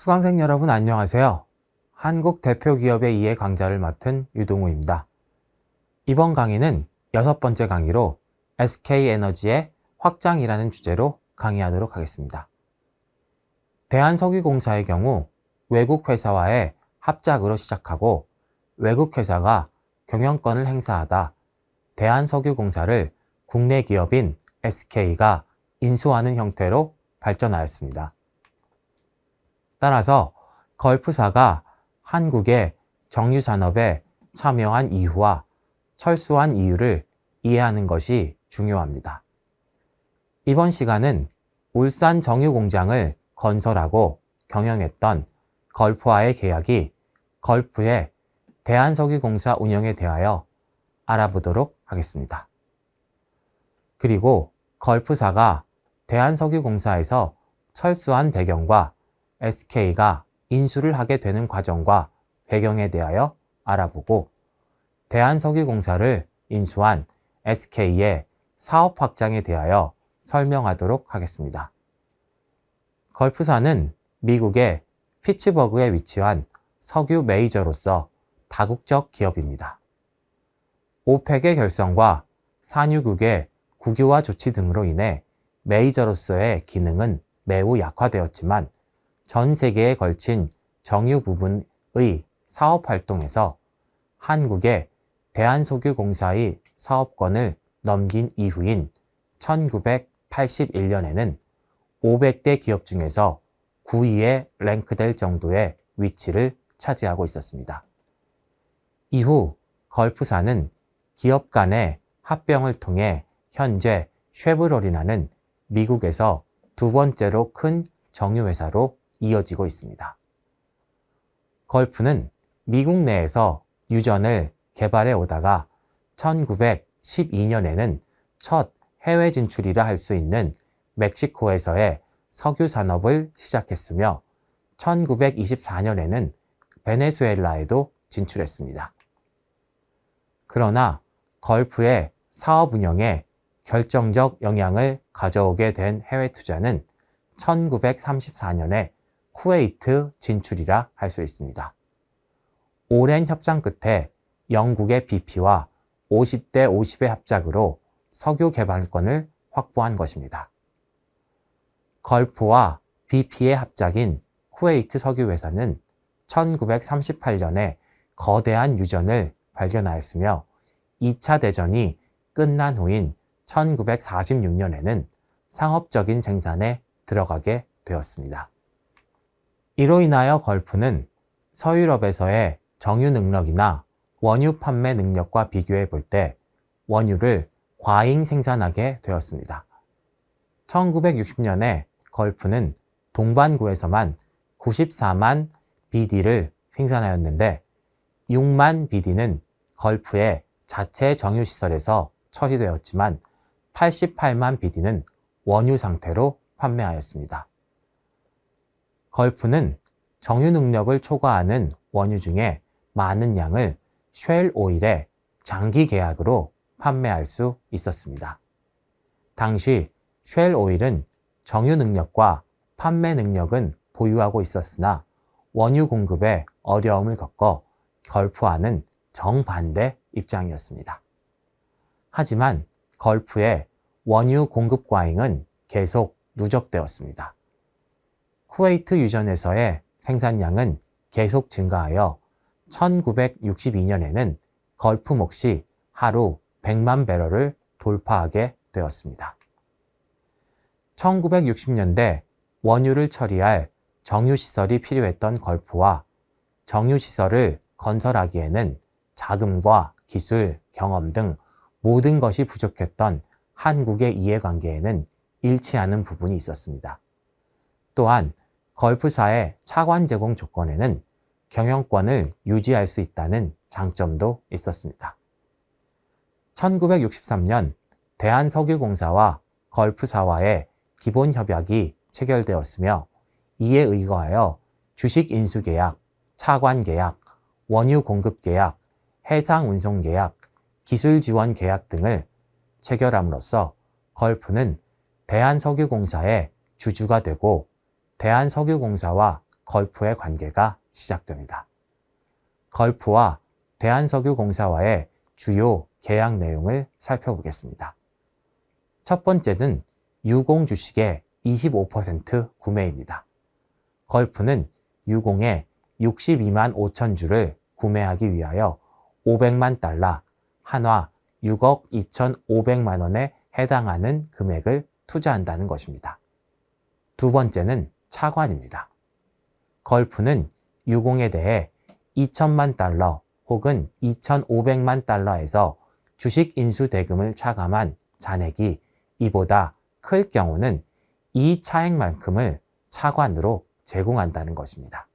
수강생 여러분 안녕하세요. 한국 대표 기업의 이해 강좌를 맡은 유동우입니다. 이번 강의는 6번째 강의로 SK에너지의 확장이라는 주제로 강의하도록 하겠습니다. 대한석유공사의 경우 외국 회사와의 합작으로 시작하고 외국 회사가 경영권을 행사하다 대한석유공사를 국내 기업인 SK가 인수하는 형태로 발전하였습니다. 따라서 걸프사가 한국의 정유산업에 참여한 이유와 철수한 이유를 이해하는 것이 중요합니다. 이번 시간은 울산 정유공장을 건설하고 경영했던 걸프와의 계약이 걸프의 대한석유공사 운영에 대하여 알아보도록 하겠습니다. 그리고 걸프사가 대한석유공사에서 철수한 배경과 SK가 인수를 하게 되는 과정과 배경에 대하여 알아보고 대한석유공사를 인수한 SK의 사업 확장에 대하여 설명하도록 하겠습니다. 걸프사는 미국의 피츠버그에 위치한 석유 메이저로서 다국적 기업입니다. 오펙의 결성과 산유국의 국유화 조치 등으로 인해 메이저로서의 기능은 매우 약화되었지만 전 세계에 걸친 정유 부분의 사업 활동에서 한국의 대한석유공사의 사업권을 넘긴 이후인 1981년에는 500대 기업 중에서 9위에 랭크될 정도의 위치를 차지하고 있었습니다. 이후 걸프사는 기업 간의 합병을 통해 현재 쉐브론이라는 미국에서 두 번째로 큰 정유회사로 이어지고 있습니다. 걸프는 미국 내에서 유전을 개발해 오다가 1912년에는 첫 해외 진출이라 할 수 있는 멕시코에서의 석유 산업을 시작했으며 1924년에는 베네수엘라에도 진출했습니다. 그러나 걸프의 사업 운영에 결정적 영향을 가져오게 된 해외 투자는 1934년에 쿠웨이트 진출이라 할 수 있습니다. 오랜 협상 끝에 영국의 BP와 50대 50의 합작으로 석유 개발권을 확보한 것입니다. 걸프와 BP의 합작인 쿠웨이트 석유회사는 1938년에 거대한 유전을 발견하였으며 2차 대전이 끝난 후인 1946년에는 상업적인 생산에 들어가게 되었습니다. 이로 인하여 걸프는 서유럽에서의 정유 능력이나 원유 판매 능력과 비교해 볼 때 원유를 과잉 생산하게 되었습니다. 1960년에 걸프는 동반구에서만 94만 BD를 생산하였는데 6만 BD는 걸프의 자체 정유시설에서 처리되었지만 88만 BD는 원유 상태로 판매하였습니다. 걸프는 정유 능력을 초과하는 원유 중에 많은 양을 쉘 오일에 장기 계약으로 판매할 수 있었습니다. 당시 쉘 오일은 정유 능력과 판매 능력은 보유하고 있었으나 원유 공급에 어려움을 겪어 걸프와는 정반대 입장이었습니다. 하지만 걸프의 원유 공급 과잉은 계속 누적되었습니다. 쿠웨이트 유전에서의 생산량은 계속 증가하여 1962년에는 걸프 몫이 하루 100만 배럴을 돌파하게 되었습니다. 1960년대 원유를 처리할 정유시설이 필요했던 걸프와 정유시설을 건설하기에는 자금과 기술, 경험 등 모든 것이 부족했던 한국의 이해관계에는 일치하는 부분이 있었습니다. 또한 걸프사의 차관 제공 조건에는 경영권을 유지할 수 있다는 장점도 있었습니다. 1963년 대한석유공사와 걸프사와의 기본협약이 체결되었으며 이에 의거하여 주식 인수 계약, 차관 계약, 원유 공급 계약, 해상 운송 계약, 기술 지원 계약 등을 체결함으로써 걸프는 대한석유공사의 주주가 되고 대한석유공사와 걸프의 관계가 시작됩니다. 걸프와 대한석유공사와의 주요 계약 내용을 살펴보겠습니다. 첫 번째는 유공 주식의 25% 구매입니다. 걸프는 유공의 62만 5천 주를 구매하기 위하여 500만 달러, 한화 6억 2,500만 원에 해당하는 금액을 투자한다는 것입니다. 두 번째는 차관입니다. 걸프는 유공에 대해 2천만 달러 혹은 2,500만 달러에서 주식 인수 대금을 차감한 잔액이 이보다 클 경우는 이 차액만큼을 차관으로 제공한다는 것입니다.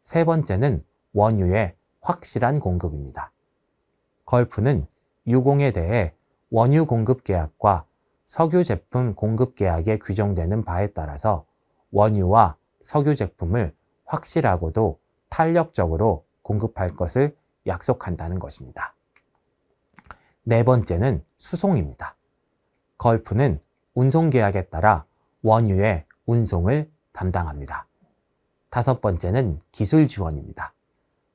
세 번째는 원유의 확실한 공급입니다. 걸프는 유공에 대해 원유 공급 계약과 석유 제품 공급 계약에 규정되는 바에 따라서 원유와 석유 제품을 확실하고도 탄력적으로 공급할 것을 약속한다는 것입니다. 네 번째는 수송입니다. 걸프는 운송 계약에 따라 원유의 운송을 담당합니다. 다섯 번째는 기술 지원입니다.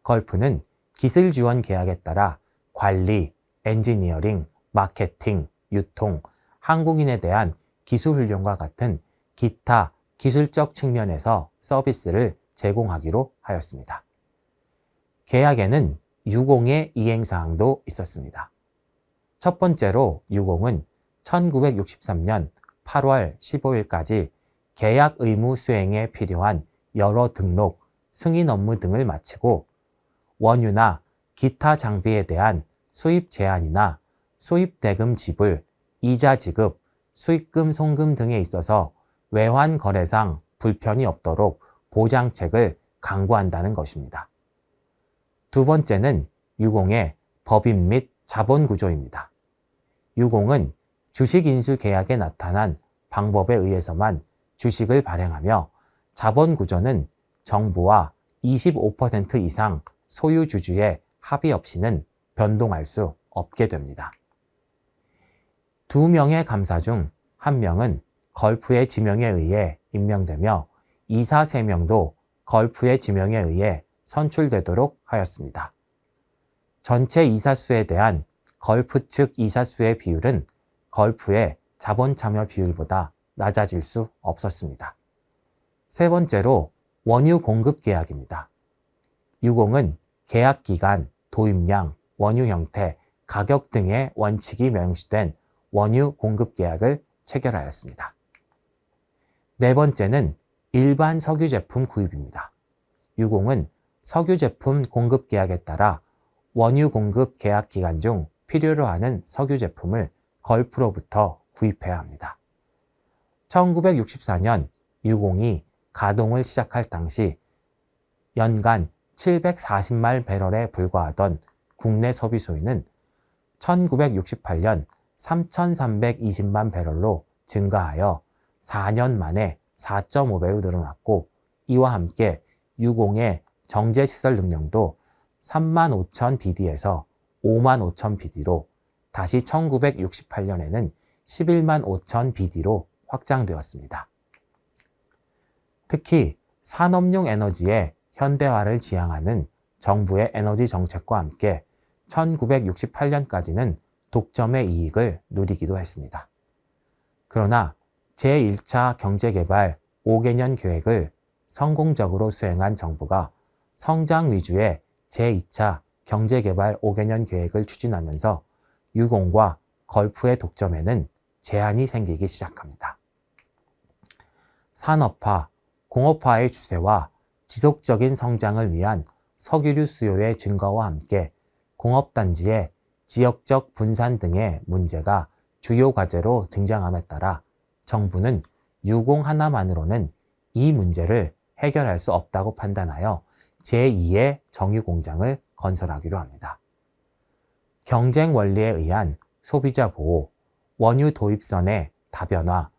걸프는 기술 지원 계약에 따라 관리, 엔지니어링, 마케팅, 유통, 항공인에 대한 기술 훈련과 같은 기타 기술적 측면에서 서비스를 제공하기로 하였습니다. 계약에는 유공의 이행사항도 있었습니다. 첫 번째로 유공은 1963년 8월 15일까지 계약 의무 수행에 필요한 여러 등록, 승인 업무 등을 마치고 원유나 기타 장비에 대한 수입 제한이나 수입 대금 지불, 이자 지급, 수익금 송금 등에 있어서 외환 거래상 불편이 없도록 보장책을 강구한다는 것입니다. 두 번째는 유공의 법인 및 자본 구조입니다. 유공은 주식 인수 계약에 나타난 방법에 의해서만 주식을 발행하며 자본 구조는 정부와 25% 이상 소유주주의 합의 없이는 변동할 수 없게 됩니다. 두 명의 감사 중 한 명은 걸프의 지명에 의해 임명되며 이사 3명도 걸프의 지명에 의해 선출되도록 하였습니다. 전체 이사수에 대한 걸프 측 이사수의 비율은 걸프의 자본 참여 비율보다 낮아질 수 없었습니다. 세 번째로 원유 공급 계약입니다. 유공은 계약 기간, 도입량, 원유 형태, 가격 등의 원칙이 명시된 원유 공급 계약을 체결하였습니다. 네 번째는 일반 석유 제품 구입입니다. 유공은 석유 제품 공급 계약에 따라 원유 공급 계약 기간 중 필요로 하는 석유 제품을 걸프로부터 구입해야 합니다. 1964년 유공이 가동을 시작할 당시 연간 740만 배럴에 불과하던 국내 소비 소유는 1968년 3,320만 배럴로 증가하여 4년 만에 4.5배로 늘어났고 이와 함께 유공의 정제시설 능력도 35,000 BD에서 55,000 BD로 다시 1968년에는 115,000 BD로 확장되었습니다. 특히 산업용 에너지의 현대화를 지향하는 정부의 에너지 정책과 함께 1968년까지는 독점의 이익을 누리기도 했습니다. 그러나 제1차 경제개발 5개년 계획을 성공적으로 수행한 정부가 성장 위주의 제2차 경제개발 5개년 계획을 추진하면서 유공과 걸프의 독점에는 제한이 생기기 시작합니다. 산업화, 공업화의 추세와 지속적인 성장을 위한 석유류 수요의 증가와 함께 공업단지의 지역적 분산 등의 문제가 주요 과제로 등장함에 따라 정부는 유공 하나만으로는 이 문제를 해결할 수 없다고 판단하여 제2의 정유공장을 건설하기로 합니다. 경쟁 원리에 의한 소비자 보호, 원유 도입선의 다변화,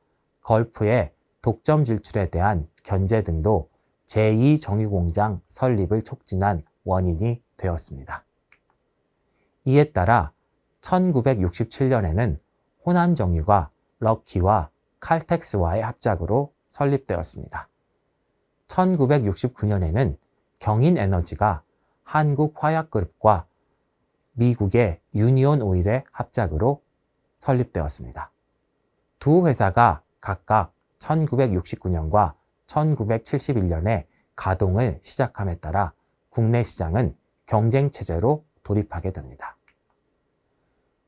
걸프의 독점 질출에 대한 견제 등도 제2정유공장 설립을 촉진한 원인이 되었습니다. 이에 따라 1967년에는 호남정유가 럭키와 칼텍스와의 합작으로 설립되었습니다. 1969년에는 경인에너지가 한국화약그룹과 미국의 유니온 오일의 합작으로 설립되었습니다. 두 회사가 각각 1969년과 1971년에 가동을 시작함에 따라 국내 시장은 경쟁 체제로 돌입하게 됩니다.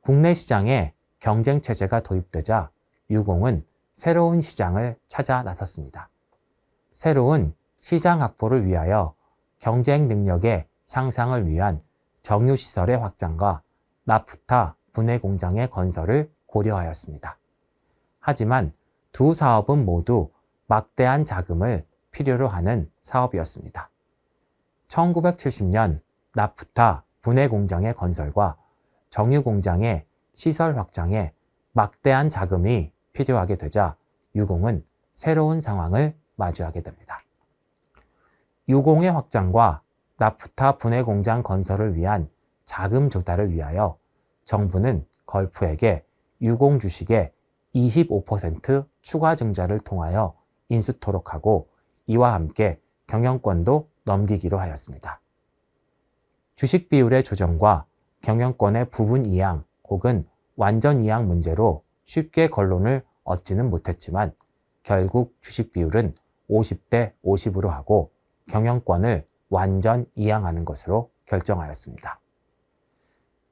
국내 시장에 경쟁 체제가 도입되자 유공은 새로운 시장을 찾아 나섰습니다. 새로운 시장 확보를 위하여 경쟁 능력의 향상을 위한 정유시설의 확장과 나프타 분해 공장의 건설을 고려하였습니다. 하지만 두 사업은 모두 막대한 자금을 필요로 하는 사업이었습니다. 1970년 나프타 분해 공장의 건설과 정유 공장의 시설 확장에 막대한 자금이 필요하게 되자 유공은 새로운 상황을 마주하게 됩니다. 유공의 확장과 나프타 분해 공장 건설을 위한 자금 조달을 위하여 정부는 걸프에게 유공 주식의 25% 추가 증자를 통하여 인수토록 하고 이와 함께 경영권도 넘기기로 하였습니다. 주식 비율의 조정과 경영권의 부분 이양 혹은 완전 이양 문제로 쉽게 결론을 얻지는 못했지만 결국 주식 비율은 50대 50으로 하고 경영권을 완전 이양하는 것으로 결정하였습니다.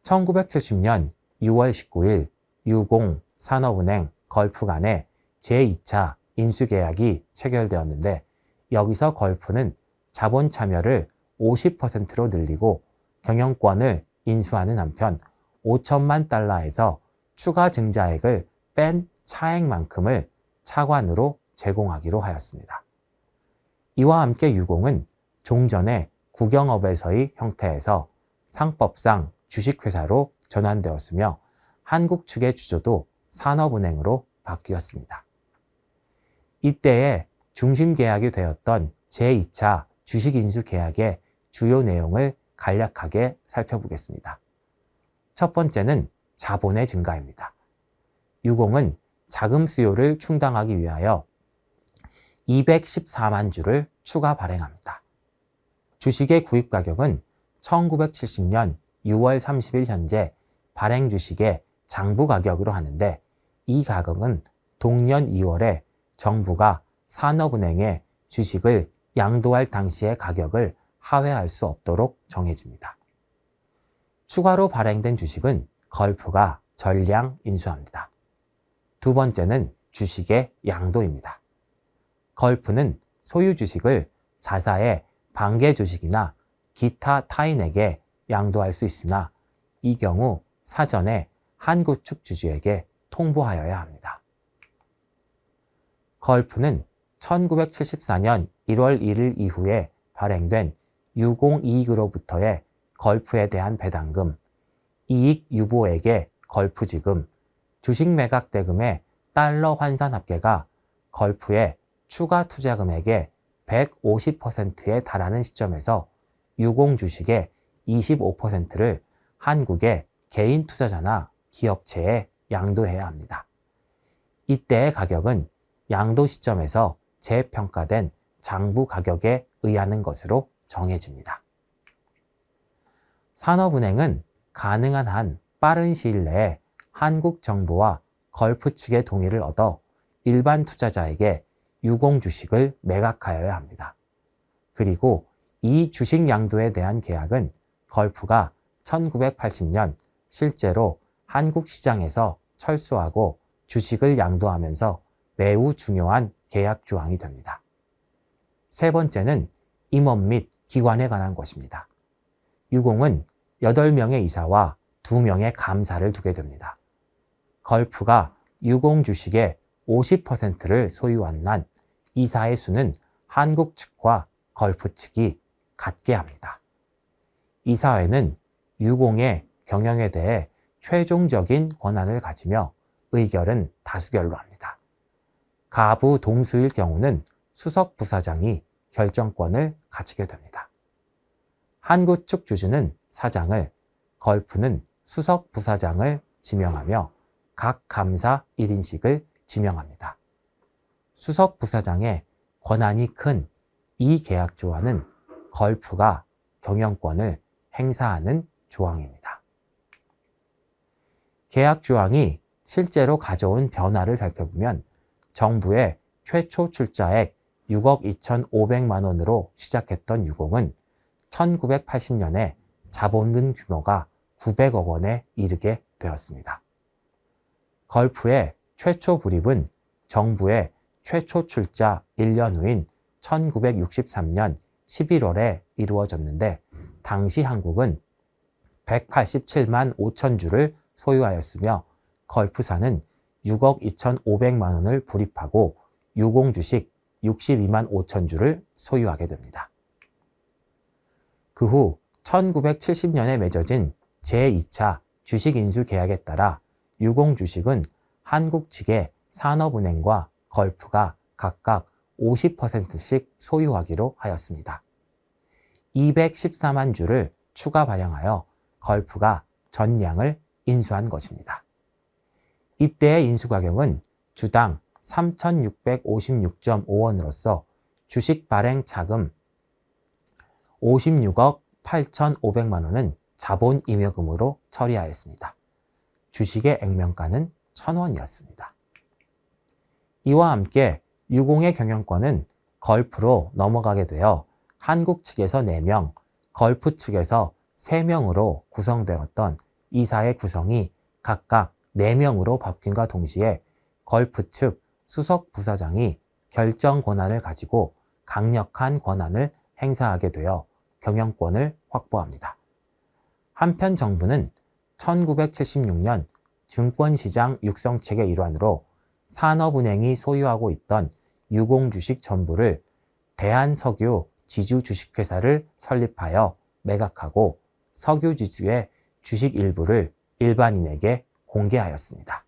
1970년 6월 19일 유공, 산업은행, 걸프 간의 제2차 인수계약이 체결되었는데 여기서 걸프는 자본 참여를 50%로 늘리고 경영권을 인수하는 한편 5천만 달러에서 추가 증자액을 뺀 차액만큼을 차관으로 제공하기로 하였습니다. 이와 함께 유공은 종전의 국영업에서의 형태에서 상법상 주식회사로 전환되었으며 한국 측의 주조도 산업은행으로 바뀌었습니다. 이때에 중심 계약이 되었던 제2차 주식인수 계약의 주요 내용을 간략하게 살펴보겠습니다. 첫 번째는 자본의 증가입니다. 유공은 자금 수요를 충당하기 위하여 214만 주를 추가 발행합니다. 주식의 구입 가격은 1970년 6월 30일 현재 발행 주식의 장부 가격으로 하는데 이 가격은 동년 2월에 정부가 산업은행에 주식을 양도할 당시의 가격을 하회할 수 없도록 정해집니다. 추가로 발행된 주식은 걸프가 전량 인수합니다. 두 번째는 주식의 양도입니다. 걸프는 소유 주식을 자사의 반개 주식이나 기타 타인에게 양도할 수 있으나 이 경우 사전에 한국 측 주주에게 통보하여야 합니다. 걸프는 1974년 1월 1일 이후에 발행된 유공이익으로부터의 걸프에 대한 배당금, 이익 유보액의 걸프지금, 주식 매각 대금의 달러 환산 합계가 걸프의 추가 투자금액의 150%에 달하는 시점에서 유공 주식의 25%를 한국의 개인 투자자나 기업체에 양도해야 합니다. 이때의 가격은 양도 시점에서 재평가된 장부 가격에 의하는 것으로 정해집니다. 산업은행은 가능한 한 빠른 시일 내에 한국 정부와 걸프 측의 동의를 얻어 일반 투자자에게 유공 주식을 매각하여야 합니다. 그리고 이 주식 양도에 대한 계약은 걸프가 1980년 실제로 한국 시장에서 철수하고 주식을 양도하면서 매우 중요한 계약 조항이 됩니다. 세 번째는 임원 및 기관에 관한 것입니다. 유공은 8명의 이사와 2명의 감사를 두게 됩니다. 걸프가 유공 주식의 50%를 소유한 한 이사의 수는 한국 측과 걸프 측이 같게 합니다. 이사회는 유공의 경영에 대해 최종적인 권한을 가지며 의결은 다수결로 합니다. 가부 동수일 경우는 수석 부사장이 결정권을 가지게 됩니다. 한국 측 주주는 사장을, 걸프는 수석 부사장을 지명하며 각 감사 1인씩을 지명합니다. 수석 부사장의 권한이 큰 이 계약 조항은 걸프가 경영권을 행사하는 조항입니다. 계약 조항이 실제로 가져온 변화를 살펴보면 정부의 최초 출자액 6억 2,500만 원으로 시작했던 유공은 1980년에 자본금 규모가 900억 원에 이르게 되었습니다. 걸프의 최초 불입은 정부의 최초 출자 1년 후인 1963년 11월에 이루어졌는데 당시 한국은 187만 5천 주를 소유하였으며 걸프사는 6억 2,500만 원을 불입하고 유공주식 62만 5천 주를 소유하게 됩니다. 그 후 1970년에 맺어진 제2차 주식인수 계약에 따라 유공주식은 한국 측의 산업은행과 걸프가 각각 50%씩 소유하기로 하였습니다. 214만 주를 추가 발행하여 걸프가 전량을 인수한 것입니다. 이때의 인수가격은 주당 3,656.5원으로서 주식 발행 자금 56억 8,500만 원은 자본 임여금으로 처리하였습니다. 주식의 액면가는 1,000원이었습니다. 이와 함께 유공의 경영권은 걸프로 넘어가게 되어 한국 측에서 4명, 걸프 측에서 3명으로 구성되었던 이사의 구성이 각각 4명으로 바뀐과 동시에 걸프 측 수석 부사장이 결정 권한을 가지고 강력한 권한을 행사하게 되어 경영권을 확보합니다. 한편 정부는 1976년 증권시장 육성책의 일환으로 산업은행이 소유하고 있던 유공주식 전부를 대한석유 지주주식회사를 설립하여 매각하고 석유지주의 주식 일부를 일반인에게 공개하였습니다.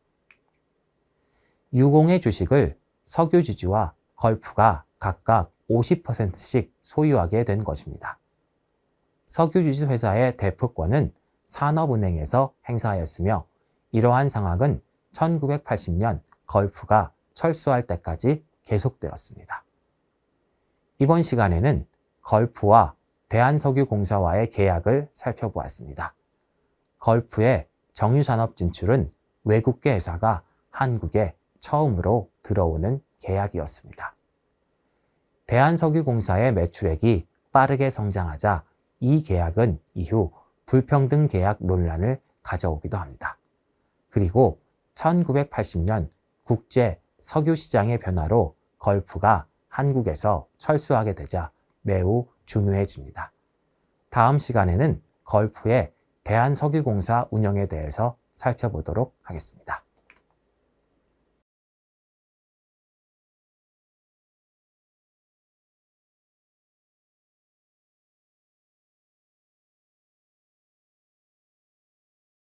유공의 주식을 석유지주와 걸프가 각각 50%씩 소유하게 된 것입니다. 석유지주 회사의 대표권은 산업은행에서 행사하였으며 이러한 상황은 1980년 걸프가 철수할 때까지 계속되었습니다. 이번 시간에는 걸프와 대한석유공사와의 계약을 살펴보았습니다. 걸프의 정유산업 진출은 외국계 회사가 한국에 처음으로 들어오는 계약이었습니다. 대한석유공사의 매출액이 빠르게 성장하자 이 계약은 이후 불평등 계약 논란을 가져오기도 합니다. 그리고 1980년 국제 석유시장의 변화로 걸프가 한국에서 철수하게 되자 매우 중요해집니다. 다음 시간에는 걸프의 대한석유공사 운영에 대해서 살펴보도록 하겠습니다.